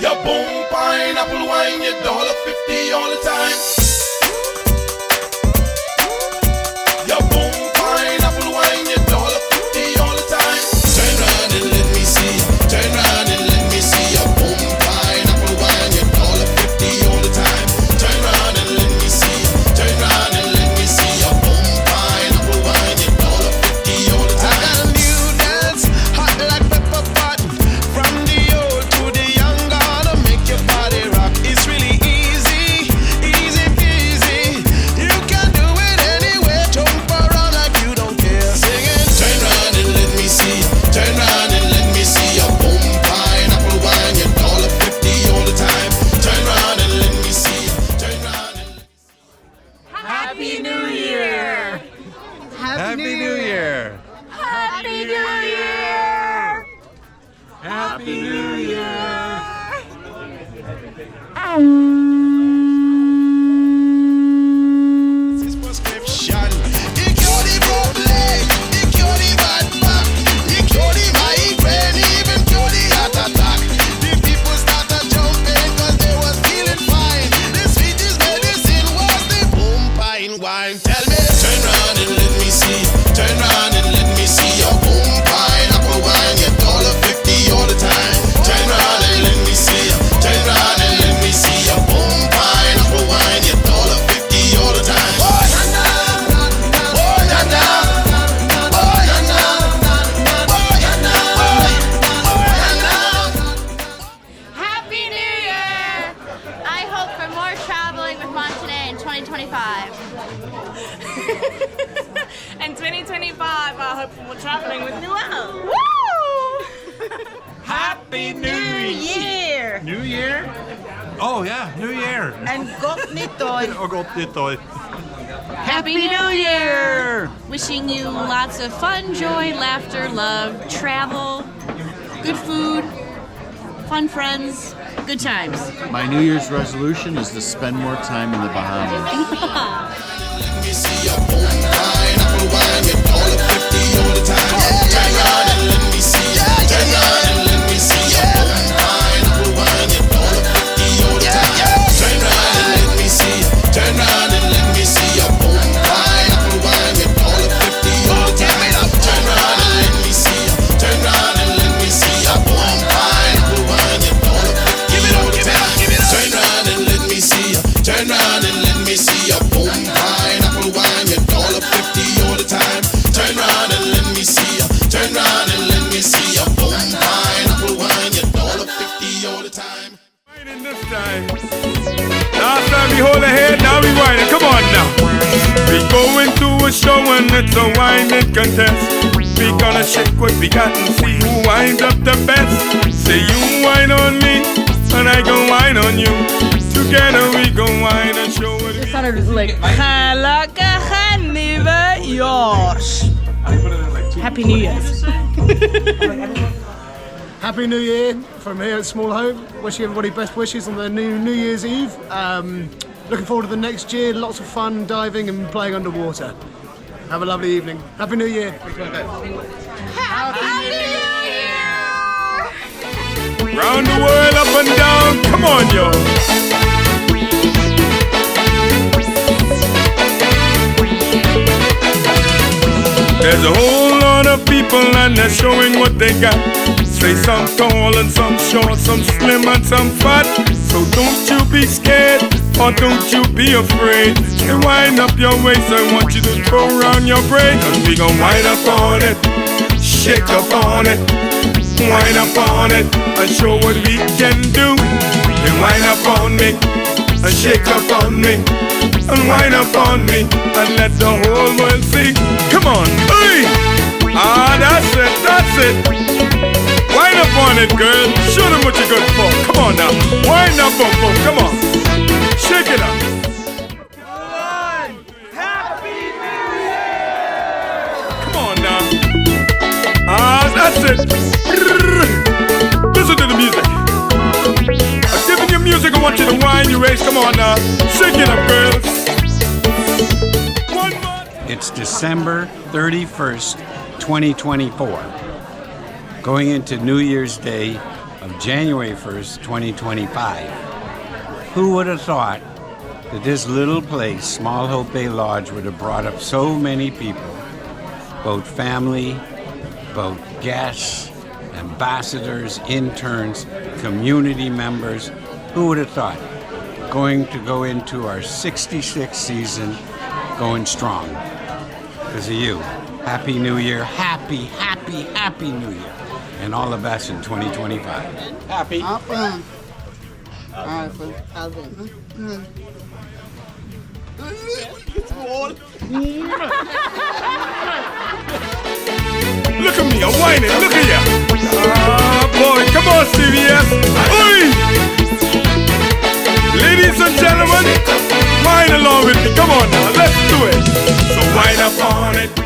Your boom pineapple wine, your $1.50 all the time. Your boom pineapple wine, your $1.50 all the time. Turn round and let me see. Turn round and let me see your boom pineapple wine, your $1.50 all the time. Turn round and let me see. Turn round and let me see your boom pineapple wine, your $1.50 all the time. I got a new dance, hot like pepper pot. From the old to the young, gonna make your body rock. It's really easy, easy peasy. You can do it anywhere. Jump around like you don't care. Sing it. Turn round and let me see. Turn round and let me see your boom pineapple wine, your $1.50 all the time. Turn round and let me see. Turn round and let me see. Happy New Year! Happy New Year! Happy New Year! Happy New Year! This prescription. You cure the broke leg, you cure the bad back, you cure the migraine, even cure the heart attack. The people started jumping cause they was feeling fine. The sweetest medicine was the boom pine wine. Tell me. Turn round and let me see. Turn round and let me see your boom pineapple wine, your $1.50 all the time. Turn round and let me see. Turn round and let me see your boom pineapple wine, your $1.50 all the time. Oh, na na, oh, na na, oh, na na, oh, na na, oh, na na. Happy New Year! I hope for more traveling with Montané in 2025. In 2025, I hope for more traveling with Noel. Woo! Happy New Year! New Year? Oh yeah, New Year! And gott nytt år. Och gott nytt år! Happy New Year! Wishing you lots of fun, joy, laughter, love, travel, good food, fun friends, good times. My New Year's resolution is to spend more time in the Bahamas. Let me see your boom pineapple wine, your $1.50 all the time. Turn round and let me see. Turn round and let me see your boom pineapple wine, your $1.50 all the time. Turn round and let me see. Turn round and let me see your boom pineapple wine, your $1.50 all the time. Turn round and let me see. Turn round and let me see your boom pineapple wine, your $1.50 all the time. Turn round and let me see. Turn round and let me see your boom pineapple wine, your $1.50 all the time. Turn round and let me see. Turn round and let me see your boom pineapple wine, your $1.50 all the time. Whining this time. Last time we hold a head, now we whining. Come on now. We going to a show and it's a whining contest. We gonna shake what we got and see who winds up the best. Say you whine on me and I gon' whine on you. Together we gon' whine and show what we Sounded like gelukkige nieuwjaars. Happy New Year's. Happy New Year from here at Small Hope. Wishing everybody best wishes on their New Year's Eve. Looking forward to the next year. Lots of fun diving and playing underwater. Have a lovely evening. Happy New Year. Happy New Year! round the world up and down. Come on, yo. There's a whole lot of people and they're showing what they got. Say some tall and some short, some slim and some fat. So don't you be scared or don't you be afraid. You wind up your waist, I want you to throw around your brain. Cause we gon' wind up on it, shake up on it, wind up on it, and show what we can do. You wind up on me, and shake up on me, and wind up on me, and let the whole world see. Come on, hey! Ah, that's it, that's it. Wind up on it, girl. Show them what you're good for. Come on now. Wind up, Bobo. Come on. Shake it up. Happy New Year! Come on now. Ah, that's it. Listen to the music. I'm giving you music. I want you to wind your waist. Come on now. Shake it up, girls. One more. It's December 31st, 2024. Going into New Year's Day of January 1st, 2025. Who would have thought that this little place, Small Hope Bay Lodge, would have brought up so many people, both family, both guests, ambassadors, interns, community members. Who would have thought? Going to go into our 66th season going strong because of you. Happy New Year. Happy, happy, happy New Year. And all the best in 2025. Happy. Look at me, I'm whining, look at ya. Ah, boy, come on, CBS. Oi! Ladies and gentlemen, whine along with me. Come on now, let's do it. So whine up on it.